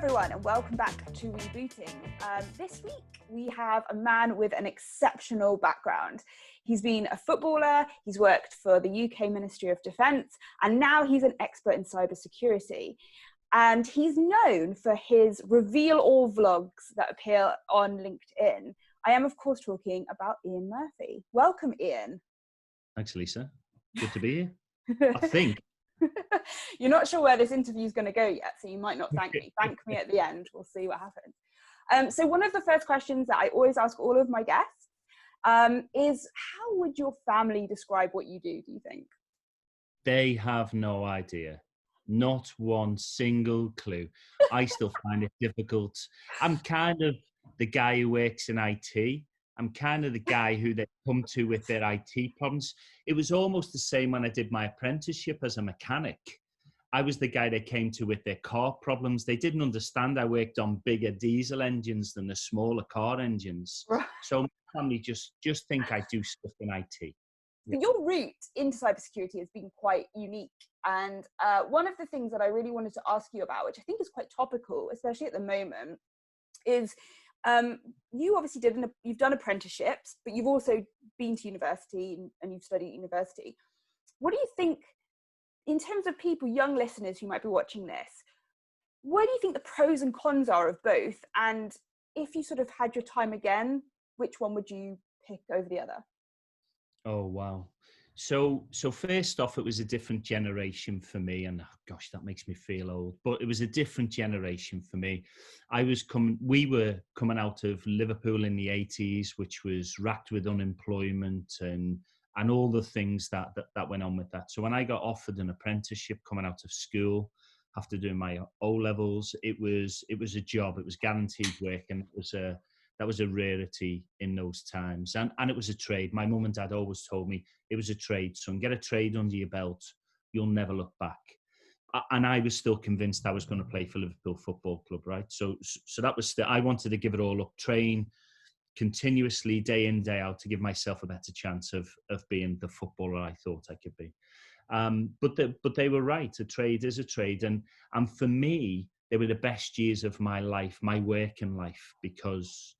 everyone, and welcome back to Rebooting. This week we have a man with an exceptional background. He's been a footballer, he's worked for the UK Ministry of Defence, and now he's an expert in cybersecurity. And he's known for his reveal all vlogs that appear on LinkedIn. I am, of course, talking about Ian Murphy. Welcome, Ian. Thanks, Lisa. Good to be here. I think. You're not sure where this interview is going to go yet, so you might not thank me. Thank me at the end. We'll see what happens. So one of the first questions that I always ask all of my guests is, how would your family describe what you do you think? They have no idea. Not one single clue. I still find it difficult. I'm kind of the guy who works in IT. I'm kind of the guy who they come to with their IT problems. It was almost the same when I did my apprenticeship as a mechanic. I was the guy they came to with their car problems. They didn't understand I worked on bigger diesel engines than the smaller car engines. Right. So my family just think I do stuff in IT. Yeah. Your route into cybersecurity has been quite unique. And one of the things that I really wanted to ask you about, which I think is quite topical, especially at the moment, is you obviously you've done apprenticeships, but you've also been to university and you've studied at university. What do you think, in terms of people, young listeners who might be watching this, what do you think the pros and cons are of both? And if you sort of had your time again, which one would you pick over the other? Oh, wow. So first off, it was a different generation for me, and gosh, that makes me feel old, but it was a different generation for me. We were coming out of Liverpool in the 80s, which was racked with unemployment and all the things that went on with that. So when I got offered an apprenticeship coming out of school after doing my O-levels, it was a job, it was guaranteed work, and that was a rarity in those times. And it was a trade. My mum and dad always told me it was a trade, son. Get a trade under your belt. You'll never look back. And I was still convinced I was going to play for Liverpool Football Club, right? So that was I wanted to give it all up, train continuously day in, day out to give myself a better chance of being the footballer I thought I could be. But they were right. A trade is a trade. And for me, they were the best years of my life, my working life, because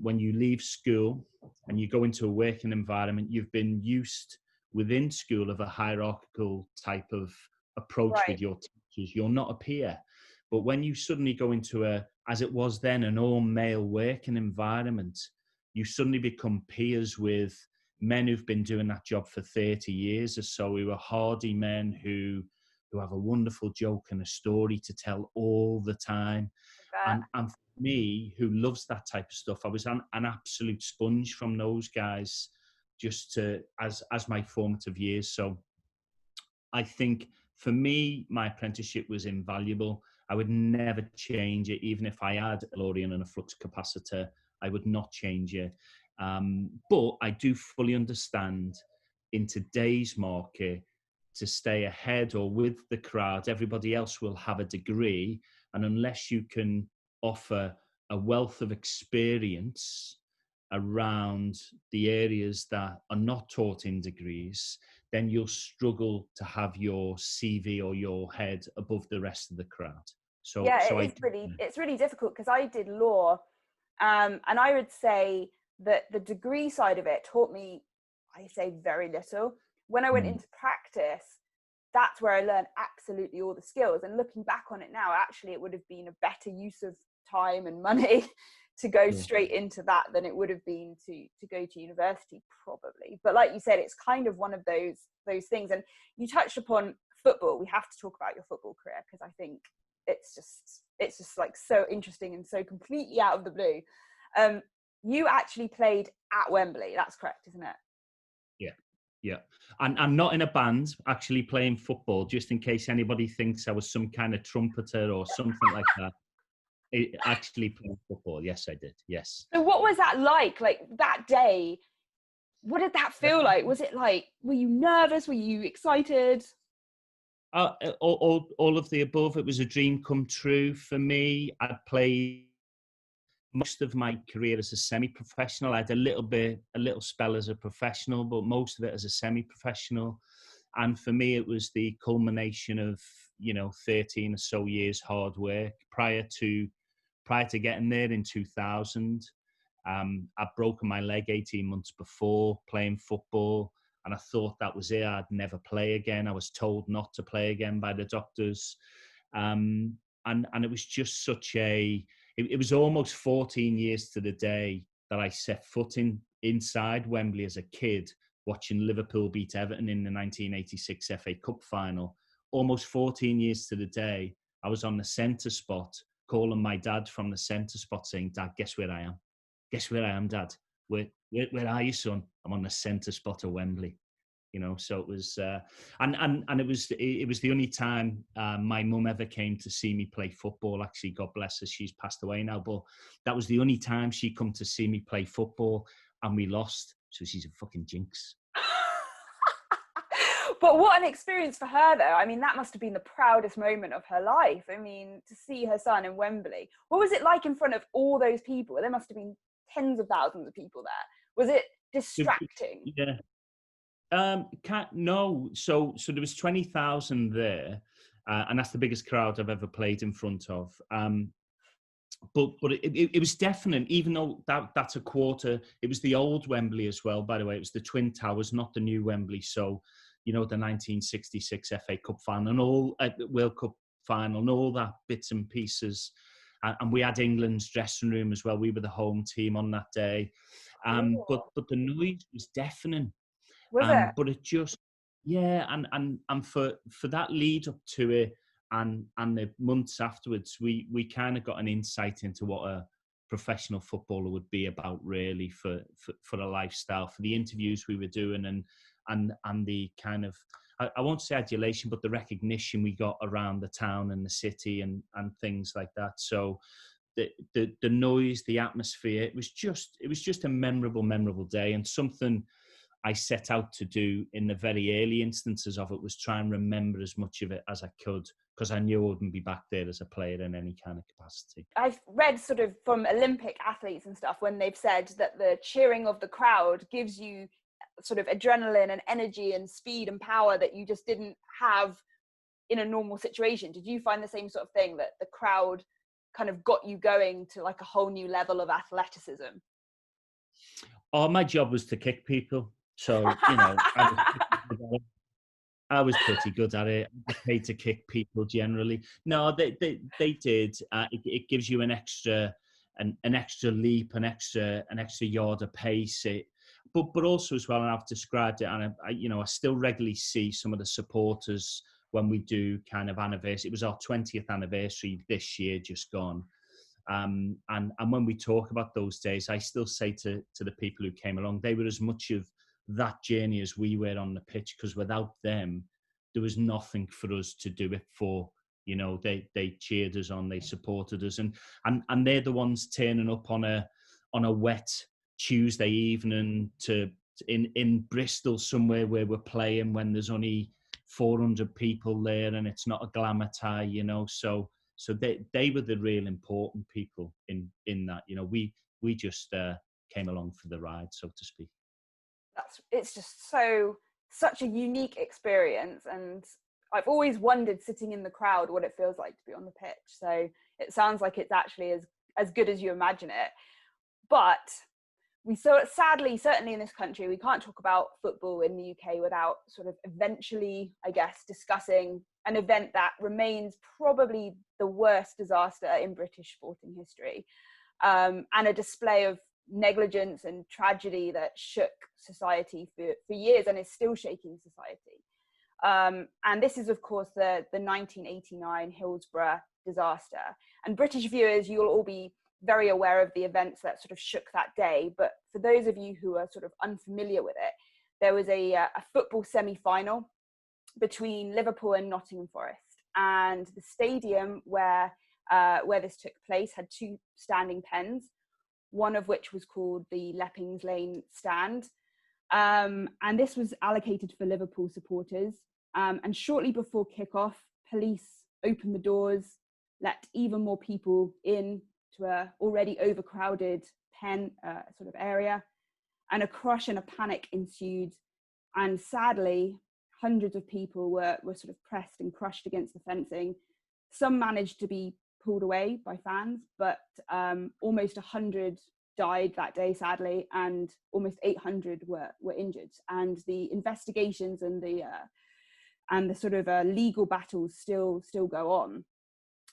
when you leave school and you go into a working environment, you've been used within school of a hierarchical type of approach with your teachers. You're not a peer. But when you suddenly go into as it was then, an all-male working environment, you suddenly become peers with men who've been doing that job for 30 years or so, who are hardy men who have a wonderful joke and a story to tell all the time. And for me, who loves that type of stuff, I was an absolute sponge from those guys just as my formative years. So I think for me, my apprenticeship was invaluable. I would never change it. Even if I had a DeLorean and a flux capacitor, I would not change it. But I do fully understand in today's market, to stay ahead or with the crowd, everybody else will have a degree. And unless you can offer a wealth of experience around the areas that are not taught in degrees, then you'll struggle to have your CV or your head above the rest of the crowd. It's really difficult, because I did law, and I would say that the degree side of it taught me, I say, very little. When I went into practice, that's where I learned absolutely all the skills. And looking back on it now, actually, it would have been a better use of time and money to go straight into that than it would have been to go to university, probably. But like you said, it's kind of one of those things. And you touched upon football. We have to talk about your football career, because I think it's just like so interesting and so completely out of the blue. You actually played at Wembley. That's correct, isn't it? Yeah. And I'm not in a band, actually playing football, just in case anybody thinks I was some kind of trumpeter or something like that. Actually playing football. Yes, I did. Yes. So what was that like that day? What did that feel like? Was it like, were you nervous? Were you excited? All of the above. It was a dream come true for me. I'd played most of my career as a semi-professional. I had a little spell as a professional, but most of it as a semi-professional. And for me, it was the culmination of 13 or so years hard work. Prior to getting there in 2000, I'd broken my leg 18 months before playing football, and I thought that was it. I'd never play again. I was told not to play again by the doctors. And it was just it was almost 14 years to the day that I set foot inside Wembley as a kid, watching Liverpool beat Everton in the 1986 FA Cup final. Almost 14 years to the day, I was on the centre spot, calling my dad from the centre spot saying, "Dad, guess where I am? Guess where I am, Dad? Where are you, son? I'm on the centre spot of Wembley." So it was, and it was the only time my mum ever came to see me play football. Actually, God bless her, she's passed away now, but that was the only time she come to see me play football, and we lost. So she's a fucking jinx. But what an experience for her, though. I mean, that must have been the proudest moment of her life. I mean, to see her son in Wembley. What was it like in front of all those people? There must have been tens of thousands of people there. Was it distracting? Yeah. No. So there was 20,000 there, and that's the biggest crowd I've ever played in front of. But it was definite, even though that's a quarter. It was the old Wembley as well, by the way. It was the Twin Towers, not the new Wembley. So, the 1966 FA Cup final and all World Cup final and all that bits and pieces. And we had England's dressing room as well. We were the home team on that day. But the noise was deafening. Was it? But it just, yeah, and for that lead up to it and the months afterwards, we kind of got an insight into what a professional footballer would be about, really, for a lifestyle, for the interviews we were doing, and the kind of, I won't say adulation, but the recognition we got around the town and the city and things like that. So the noise, the atmosphere, it was just a memorable day, and something I set out to do in the very early instances of it was try and remember as much of it as I could, because I knew I wouldn't be back there as a player in any kind of capacity. I've read sort of from Olympic athletes and stuff when they've said that the cheering of the crowd gives you sort of adrenaline and energy and speed and power that you just didn't have in a normal situation. Did you find the same sort of thing, that the crowd kind of got you going to like a whole new level of athleticism? Oh, my job was to kick people. So, I was pretty good at it. I paid to kick people generally. No, they did. It gives you an extra leap, an extra yard of pace. But also as well, and I've described it, and I still regularly see some of the supporters when we do kind of anniversary. It was our 20th anniversary this year, just gone. And when we talk about those days, I still say to the people who came along, they were as much of that journey as we were on the pitch, because without them, there was nothing for us to do it for. They cheered us on, they supported us, and they're the ones turning up on a wet Tuesday evening in Bristol somewhere where we're playing when there's only 400 people there and it's not a glamour tie, so they were the real important people in that. We just came along for the ride, so to speak. It's just such a unique experience, and I've always wondered, sitting in the crowd, what it feels like to be on the pitch. So it sounds like it's actually as good as you imagine it. But we saw it, sadly, certainly in this country, we can't talk about football in the UK without sort of eventually, I guess, discussing an event that remains probably the worst disaster in British sporting history, and a display of negligence and tragedy that shook society for years and is still shaking society. And this is, of course, the 1989 Hillsborough disaster. And British viewers, you'll all be very aware of the events that sort of shook that day. But for those of you who are sort of unfamiliar with it, there was a football semi-final between Liverpool and Nottingham Forest. And the stadium where this took place had two standing pens, one of which was called the Leppings Lane Stand. And this was allocated for Liverpool supporters. And shortly before kickoff, police opened the doors, let even more people in to a already overcrowded pen sort of area, and a crush and a panic ensued. And sadly, hundreds of people were sort of pressed and crushed against the fencing. Some managed to be pulled away by fans, but almost 100 died that day, sadly, and almost 800 were injured. And the investigations and the sort of legal battles still go on.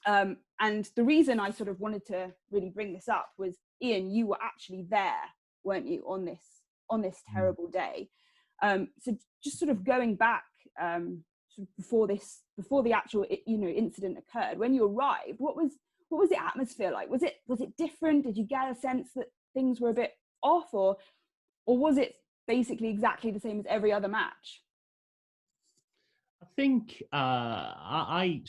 And the reason I sort of wanted to really bring this up was, Ian, you were actually there, weren't you, on this terrible day? So just sort of going back sort of before the actual incident occurred, when you arrived, what was the atmosphere like? Was it different? Did you get a sense that things were a bit off, or was it basically exactly the same as every other match? I think I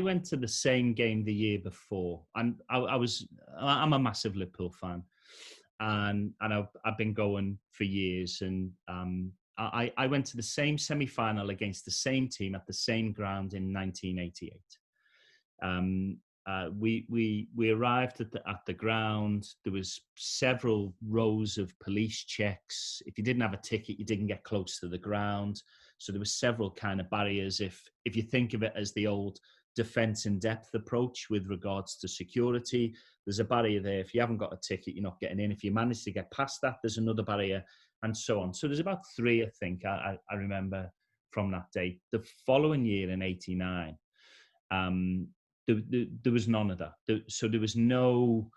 went to the same game the year before, and I'm a massive Liverpool fan, and I've been going for years, and I went to the same semi-final against the same team at the same ground in 1988. We arrived at the ground. There was several rows of police checks. If you didn't have a ticket, you didn't get close to the ground. So there were several kind of barriers. If you think of it as the old defence in depth approach with regards to security, there's a barrier there. If you haven't got a ticket, you're not getting in. If you manage to get past that, there's another barrier, and so on. So there's about three, I think, I remember from that day. The following year in '89, there was none of that. So there was no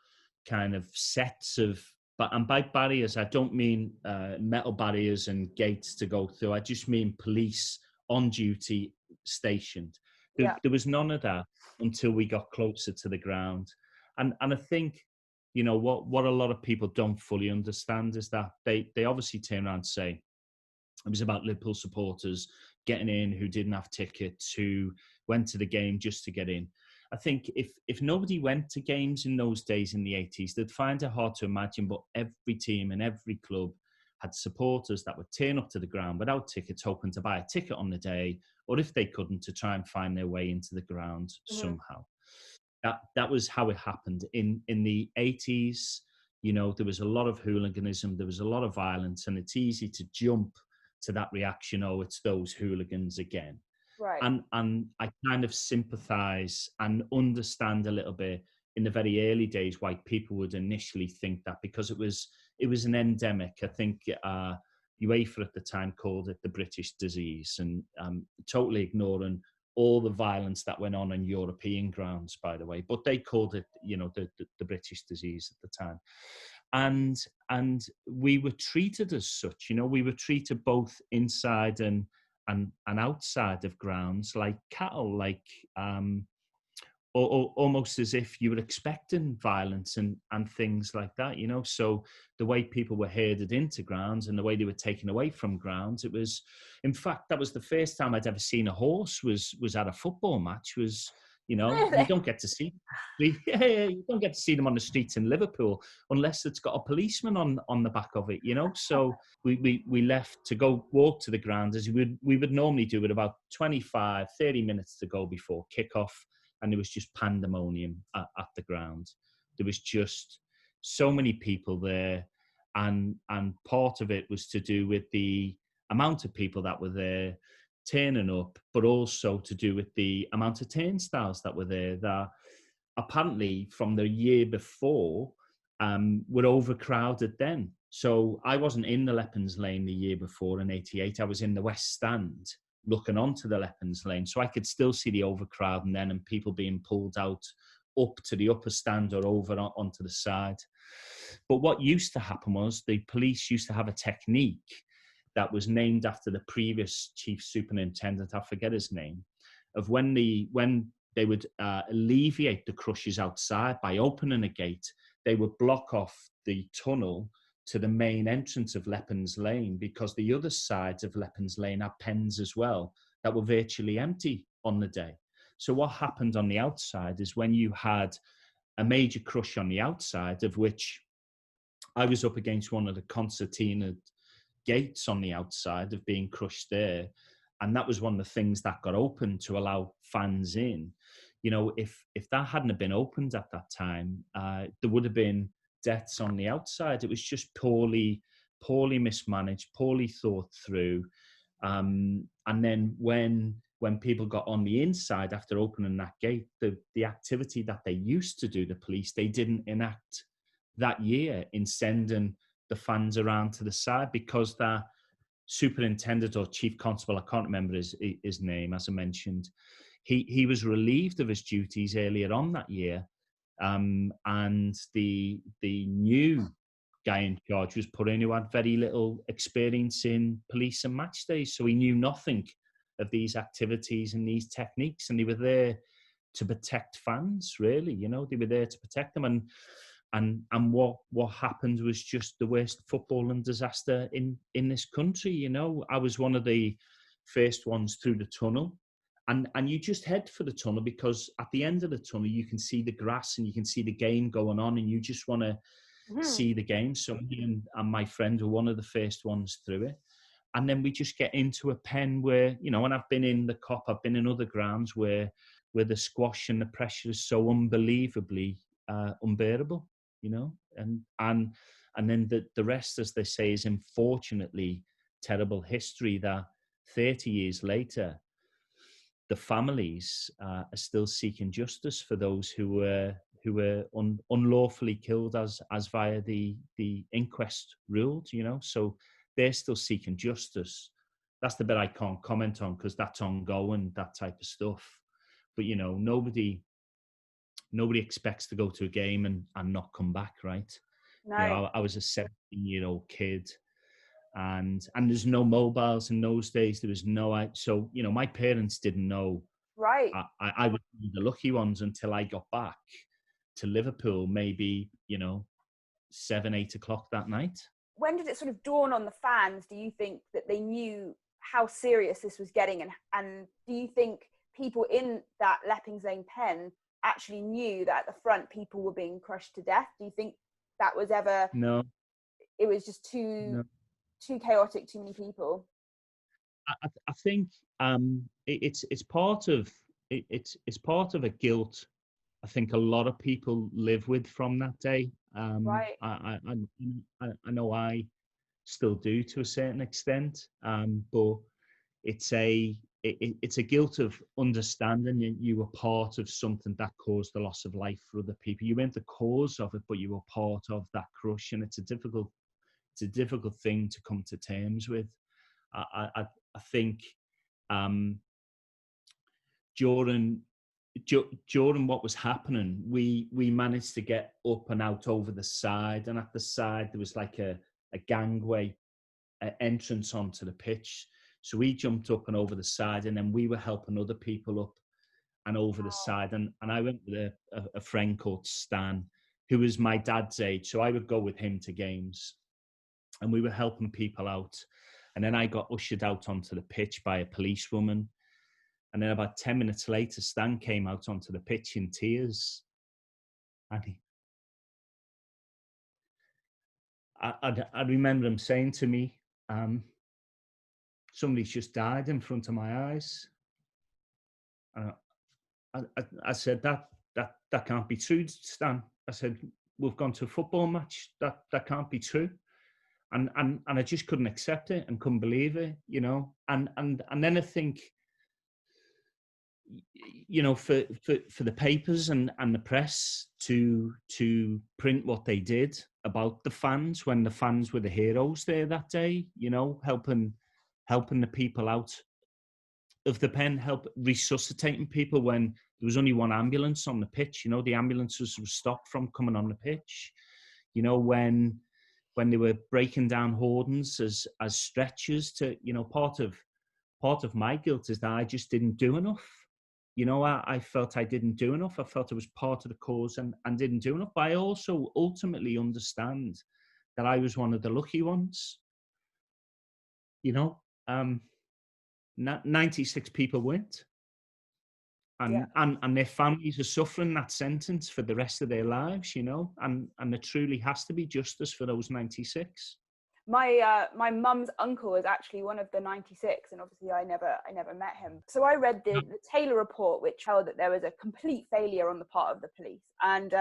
kind of sets of, and by barriers, I don't mean metal barriers and gates to go through. I just mean police on duty stationed. There was none of that until we got closer to the ground. And I think, what a lot of people don't fully understand is that they obviously turn around and say it was about Liverpool supporters getting in who didn't have tickets, who went to the game just to get in. I think if nobody went to games in those days in the 80s, they'd find it hard to imagine, but every team and every club had supporters that would turn up to the ground without tickets, hoping to buy a ticket on the day, or if they couldn't, to try and find their way into the ground somehow. That was how it happened. In the 80s, there was a lot of hooliganism, there was a lot of violence, and it's easy to jump to that reaction, oh, it's those hooligans again. Right. And I kind of sympathise and understand a little bit in the very early days why people would initially think that, because it was an endemic. I think UEFA at the time called it the British disease, and totally ignoring all the violence that went on European grounds, by the way. But they called it, the British disease at the time. And we were treated as such. We were treated both inside and outside of grounds like cattle, like or almost as if you were expecting violence and things like that, So the way people were herded into grounds and the way they were taken away from grounds, it was, in fact, that was the first time I'd ever seen a horse was at a football match. Really? You don't get to see, you don't get to see them on the streets in Liverpool unless it's got a policeman on the back of it, So we left to go walk to the ground as we would normally do, with about 25, 30 minutes to go before kickoff. And there was just pandemonium at the ground. There was just so many people there. And part of it was to do with the amount of people that were there turning up, but also to do with the amount of turnstiles that were there, that apparently from the year before were overcrowded then. So I wasn't in the Leppens Lane the year before in '88. I was in the West Stand looking onto the Leppens Lane. So I could still see the overcrowding then, and people being pulled out up to the upper stand or over onto the side. But what used to happen was the police used to have a technique that was named after the previous chief superintendent, I forget his name, of when they would alleviate the crushes outside by opening a gate, they would block off the tunnel to the main entrance of Leppens Lane, because the other sides of Leppens Lane had pens as well that were virtually empty on the day. So what happened on the outside is, when you had a major crush on the outside, of which I was up against one of the concertina gates on the outside of being crushed there, and that was one of the things that got open to allow fans in. If that hadn't have been opened at that time, there would have been deaths on the outside. It was just poorly mismanaged, poorly thought through. And then when people got on the inside after opening that gate, the activity that they used to do, the police, they didn't enact that year in sending the fans around to the side, because that superintendent or chief constable, I can't remember his name, as I mentioned, he was relieved of his duties earlier on that year, and the new guy in charge was put in who had very little experience in police and match days, so he knew nothing of these activities and these techniques, and they were there to protect fans, really. They were there to protect them, and what happened was just the worst footballing disaster in this country. I was one of the first ones through the tunnel, and you just head for the tunnel, because at the end of the tunnel you can see the grass and you can see the game going on, and you just want to see the game. So me and my friend were one of the first ones through it. And then we just get into a pen where, and I've been in the Cop, I've been in other grounds where the squash and the pressure is so unbelievably unbearable, and then the rest, as they say, is unfortunately terrible history, that 30 years later, the families are still seeking justice for those who were unlawfully killed as via the inquest ruled, so they're still seeking justice. That's the bit I can't comment on, because that's ongoing, that type of stuff. But nobody expects to go to a game and not come back, right? No. I was a 17-year-old kid, and there's no mobiles in those days. There was no, so my parents didn't know. Right. I was one of the lucky ones until I got back to Liverpool, maybe 7-8 o'clock that night. When did it sort of dawn on the fans, do you think, that they knew how serious this was getting, and do you think people in that Leppings Lane pen actually knew that at the front people were being crushed to death? Do you think that was ever? No. It was just too chaotic, too many people. I think it's part of it's part of a guilt I think a lot of people live with from that day. Right. I know I still do to a certain extent, but it's a guilt of understanding that you were part of something that caused the loss of life for other people. You weren't the cause of it, but you were part of that crush, and it's a difficult thing to come to terms with. I think during what was happening, we managed to get up and out over the side, and at the side there was like a gangway entrance onto the pitch. So we jumped up and over the side, and then we were helping other people up and over the side. And I went with a friend called Stan, who was my dad's age. So I would go with him to games, and we were helping people out. And then I got ushered out onto the pitch by a policewoman. And then about 10 minutes later, Stan came out onto the pitch in tears. And I remember him saying to me, somebody's just died in front of my eyes. And I said, that can't be true, Stan. I said, we've gone to a football match. That can't be true. And I just couldn't accept it and couldn't believe it, And then I think, for the papers and the press to print what they did about the fans, when the fans were the heroes there that day, helping the people out of the pen, help resuscitating people when there was only one ambulance on the pitch. The ambulances were stopped from coming on the pitch. When they were breaking down hoardings as stretchers to, part of my guilt is that I just didn't do enough. I felt I didn't do enough. I felt I was part of the cause and didn't do enough. But I also ultimately understand that I was one of the lucky ones. 96 people went. And their families are suffering that sentence for the rest of their lives, and there truly has to be justice for those 96. My mum's uncle is actually one of the 96, and obviously I never met him. So I read the Taylor report, which held that there was a complete failure on the part of the police, and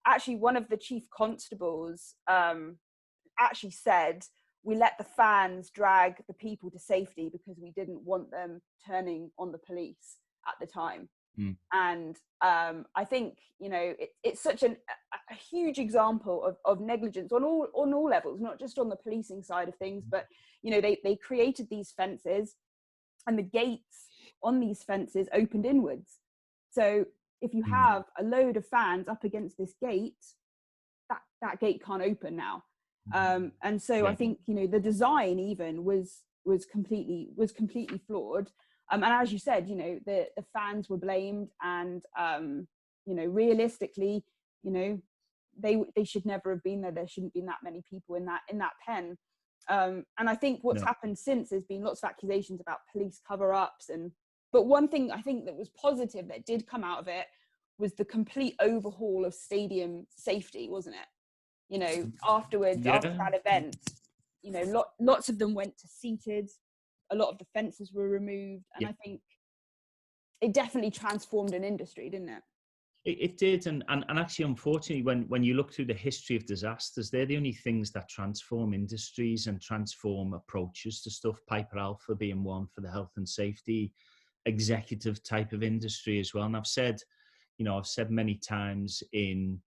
actually one of the chief constables actually said, we let the fans drag the people to safety because we didn't want them turning on the police at the time. And I think, you know, it's such a huge example of negligence on all levels, not just on the policing side of things, but, you know, they created these fences, and the gates on these fences opened inwards. So if you have a load of fans up against this gate, that gate can't open now. And so I think, you know, the design even was completely flawed. And as you said, you know, the fans were blamed, and you know, realistically, you know, they should never have been there. There shouldn't have been that many people in that pen. And I think what's happened since, there's been lots of accusations about police cover-ups, but one thing I think that was positive that did come out of it was the complete overhaul of stadium safety, wasn't it? You know, afterwards, after that event, you know, lots of them went to seated. A lot of the fences were removed, and I think it definitely transformed an industry, didn't it? It did, and actually, unfortunately, when you look through the history of disasters, they're the only things that transform industries and transform approaches to stuff. Piper Alpha being one for the health and safety executive type of industry as well. And I've said many times in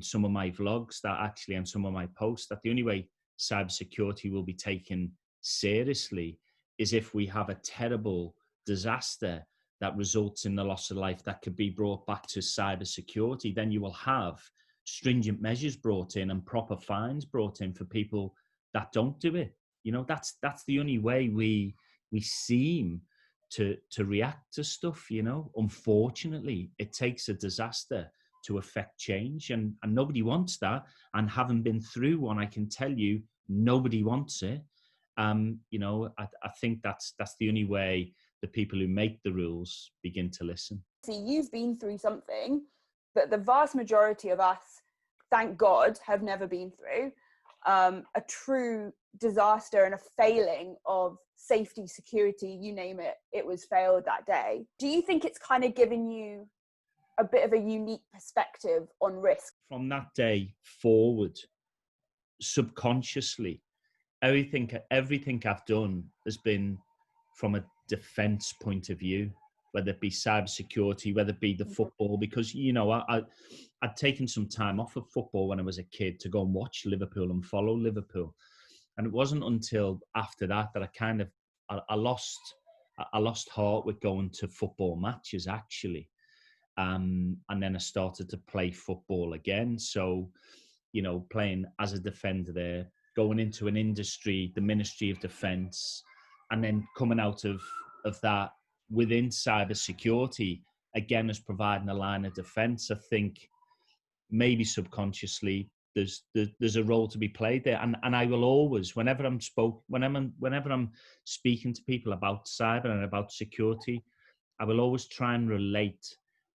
some of my vlogs that actually, and some of my posts, that the only way cybersecurity will be taken seriously is if we have a terrible disaster that results in the loss of life that could be brought back to cybersecurity. Then you will have stringent measures brought in and proper fines brought in for people that don't do it. You know, that's the only way we seem to react to stuff. You know, unfortunately, it takes a disaster to affect change, and nobody wants that. And having been through one, I can tell you, nobody wants it. You know, I think that's the only way the people who make the rules begin to listen. See, you've been through something that the vast majority of us, thank God, have never been through. A true disaster and a failing of safety, security, you name it, it was failed that day. Do you think it's kind of given you a bit of a unique perspective on risk? From that day forward, subconsciously, everything I've done has been from a defense point of view, whether it be cybersecurity, whether it be the football, because, you know, I'd taken some time off of football when I was a kid to go and watch Liverpool and follow Liverpool. And it wasn't until after that that I lost heart with going to football matches, actually. And then I started to play football again. So, you know, playing as a defender there, going into an industry, the Ministry of Defence, and then coming out of that within cybersecurity, again, as providing a line of defence. I think maybe subconsciously there's a role to be played there, and I will always, whenever I'm speaking to people about cyber and about security, I will always try and relate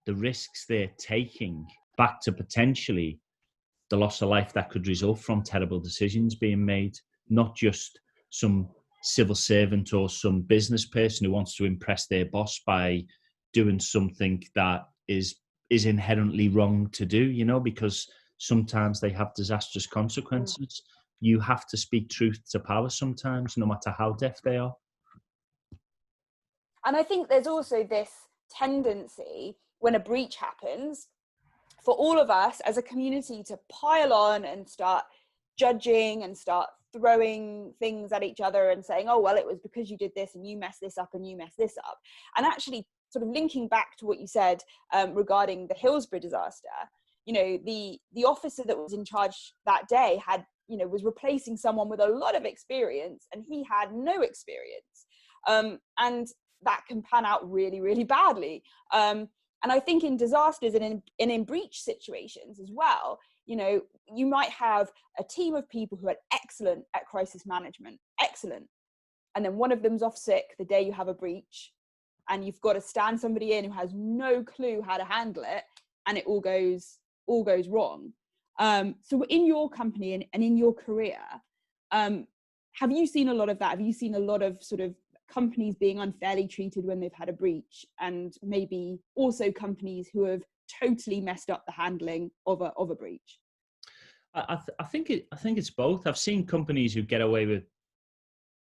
the risks they're taking back to potentially the loss of life that could result from terrible decisions being made, not just some civil servant or some business person who wants to impress their boss by doing something that is inherently wrong to do, you know, because sometimes they have disastrous consequences. You have to speak truth to power sometimes, no matter how deaf they are. And I think there's also this tendency when a breach happens for all of us as a community to pile on and start judging and start throwing things at each other and saying, oh, well, it was because you did this and you messed this up and you messed this up. And actually sort of linking back to what you said regarding the Hillsborough disaster, you know, the officer that was in charge that day had, you know, was replacing someone with a lot of experience, and he had no experience. And that can pan out really, really badly. And I think in disasters and in breach situations as well, you know, you might have a team of people who are excellent at crisis management, excellent. And then one of them's off sick the day you have a breach, and you've got to stand somebody in who has no clue how to handle it, and it all goes wrong. So in your company and in your career, have you seen a lot of that? Have you seen a lot of sort of companies being unfairly treated when they've had a breach, and maybe also companies who have totally messed up the handling of a breach? I think it's both. I've seen companies who get away with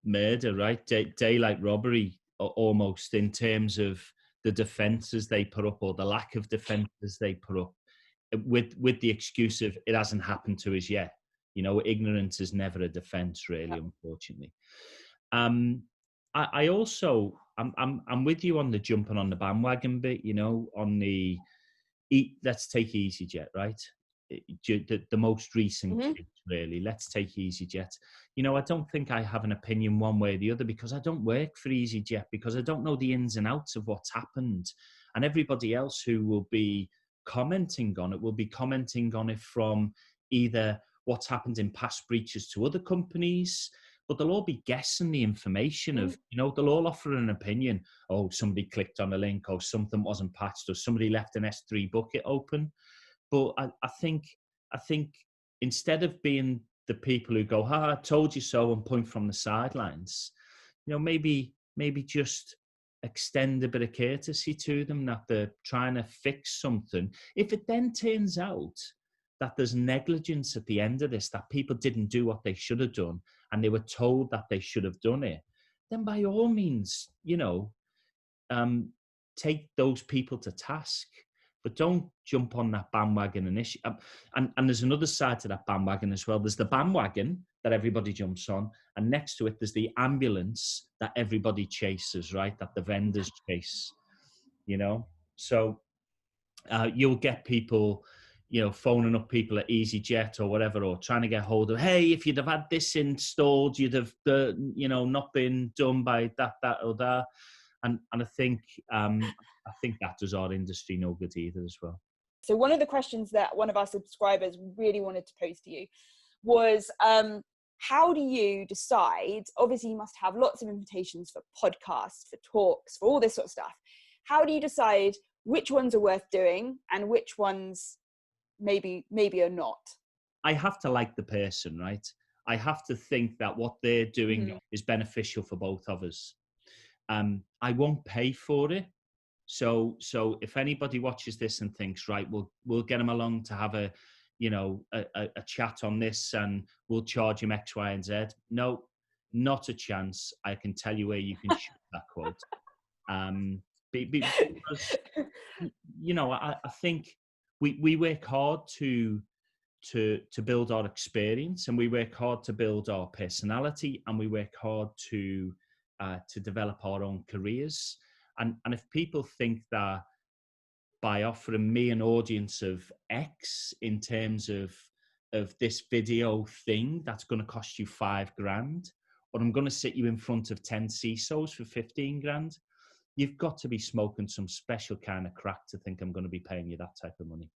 murder, right? Daylight robbery, almost, in terms of the defences they put up, or the lack of defences they put up, with the excuse of it hasn't happened to us yet. You know, ignorance is never a defence, really, unfortunately. I also, I'm with you on the jumping on the bandwagon bit. You know, on the let's take EasyJet, right? The most recent case, really. Let's take EasyJet. You know, I don't think I have an opinion one way or the other, because I don't work for EasyJet, because I don't know the ins and outs of what's happened. And everybody else who will be commenting on it will be commenting on it from either what's happened in past breaches to other companies, but they'll all be guessing the information of, you know, they'll all offer an opinion. Oh, somebody clicked on a link, or something wasn't patched, or somebody left an S3 bucket open. But I think instead of being the people who go, "Ha, I told you so," and point from the sidelines, you know, maybe just extend a bit of courtesy to them, that they're trying to fix something. If it then turns out that there's negligence at the end of this, that people didn't do what they should have done, and they were told that they should have done it, then by all means, you know, take those people to task. But don't jump on that bandwagon initiative. And there's another side to that bandwagon as well. There's the bandwagon that everybody jumps on, and next to it, there's the ambulance that everybody chases, right? That the vendors chase, you know? So you'll get people, you know, phoning up people at EasyJet or whatever, or trying to get hold of, hey, if you'd have had this installed, you'd have, you know, not been done by that, or that. And I think that does our industry no good either as well. So one of the questions that one of our subscribers really wanted to pose to you was, how do you decide, obviously you must have lots of invitations for podcasts, for talks, for all this sort of stuff. How do you decide which ones are worth doing and which ones maybe are not? I have to like the person, right? I have to think that what they're doing is beneficial for both of us. I won't pay for it. So if anybody watches this and thinks, right, we'll get them along to have a chat on this, and we'll charge him X, Y, and Z. No, not a chance. I can tell you where you can shoot that quote. Because, you know, I think we work hard to build our experience, and we work hard to build our personality, and we work hard to develop our own careers. And if people think that by offering me an audience of X in terms of this video thing that's going to cost you $5,000, or I'm going to sit you in front of 10 CISOs for 15 grand, you've got to be smoking some special kind of crack to think I'm going to be paying you that type of money.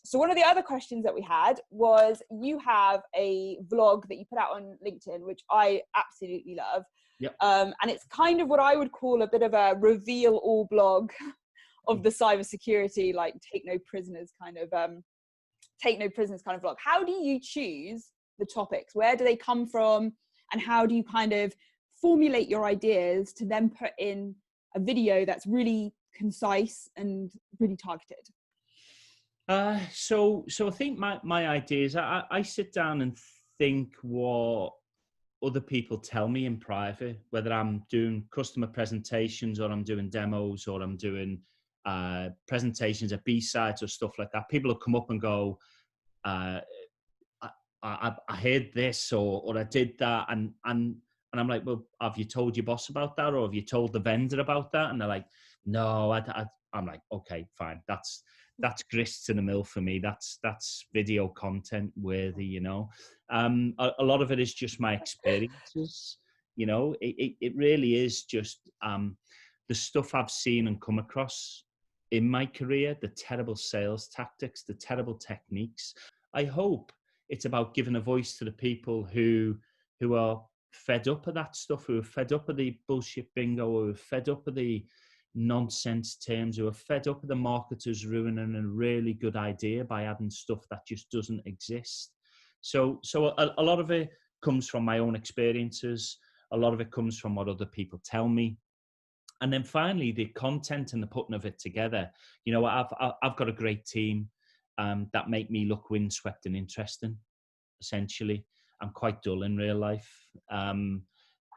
So one of the other questions that we had was, you have a vlog that you put out on LinkedIn, which I absolutely love. Yep. And it's kind of what I would call a bit of a reveal all blog of the cybersecurity, like take no prisoners kind of vlog. How do you choose the topics? Where do they come from? And how do you kind of formulate your ideas to then put in a video that's really concise and really targeted? So I think my ideas, I sit down and think what other people tell me in private, whether I'm doing customer presentations, or I'm doing demos, or I'm doing presentations at B-sides or stuff like that. People will come up and go, I heard this, or I did that, and I'm like, well, have you told your boss about that, or have you told the vendor about that? And they're like, no. I'm like, okay, fine. That's grist to the mill for me. That's video content worthy, you know. A lot of it is just my experiences, you know. It really is just the stuff I've seen and come across in my career, the terrible sales tactics, the terrible techniques. I hope it's about giving a voice to the people who are fed up of that stuff, who are fed up of the bullshit bingo, who are fed up of the nonsense terms, who are fed up of the marketers ruining a really good idea by adding stuff that just doesn't exist. So a lot of it comes from my own experiences. A lot of it comes from what other people tell me. And then finally, the content and the putting of it together. You know, I've got a great team that make me look windswept and interesting. essentially. I'm quite dull in real life,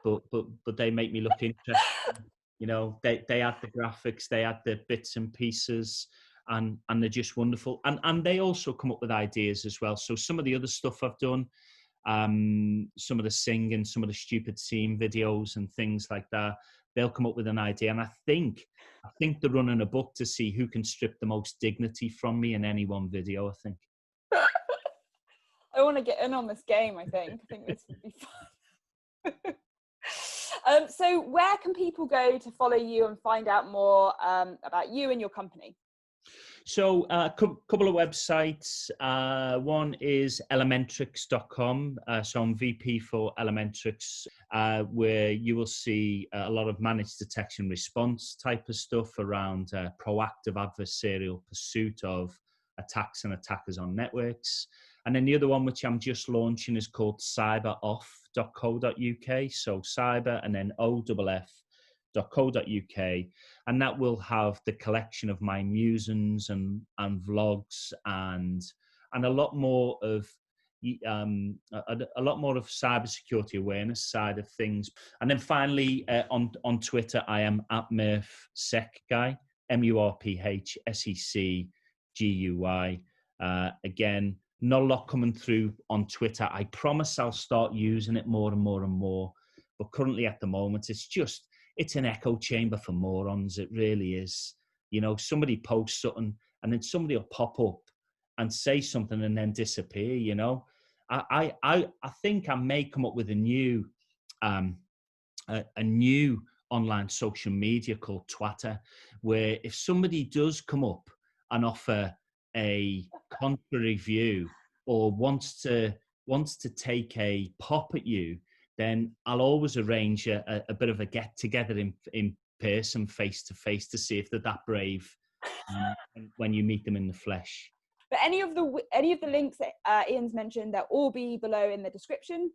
but they make me look interesting. You know, they add the graphics, they add the bits and pieces, and they're just wonderful. And they also come up with ideas as well. So some of the other stuff I've done, some of the singing, some of the stupid scene videos and things like that, they'll come up with an idea. And I think they're running a book to see who can strip the most dignity from me in any one video, I think. I want to get in on this game, I think this would be fun. So where can people go to follow you and find out more about you and your company? So a couple of websites. One is elementrix.com. So I'm VP for Elementrix, where you will see a lot of managed detection response type of stuff around proactive adversarial pursuit of attacks and attackers on networks. And then the other one, which I'm just launching, is called cyberoff.co.uk. So cyber and then OFF.co.uk, and that will have the collection of my musings and vlogs and a lot more of cybersecurity awareness side of things. And then finally, on Twitter, I am at MurphSecGuy, MurphSecGuy. Again, not a lot coming through on Twitter. I promise I'll start using it more and more and more. But currently at the moment, it's an echo chamber for morons. It really is. You know, somebody posts something and then somebody will pop up and say something and then disappear, you know. I think I may come up with a new online social media called Twatter, where if somebody does come up and offer a contrary view or wants to take a pop at you, then I'll always arrange a bit of a get together in person, face to face, to see if they're that brave when you meet them in the flesh. But any of the links that Ian's mentioned, they'll all be below in the description.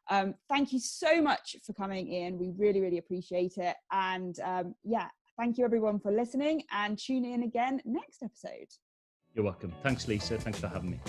Thank you so much for coming, Ian. We really, really appreciate it. And thank you everyone for listening, and tune in again next episode. You're welcome. Thanks, Lisa. Thanks for having me.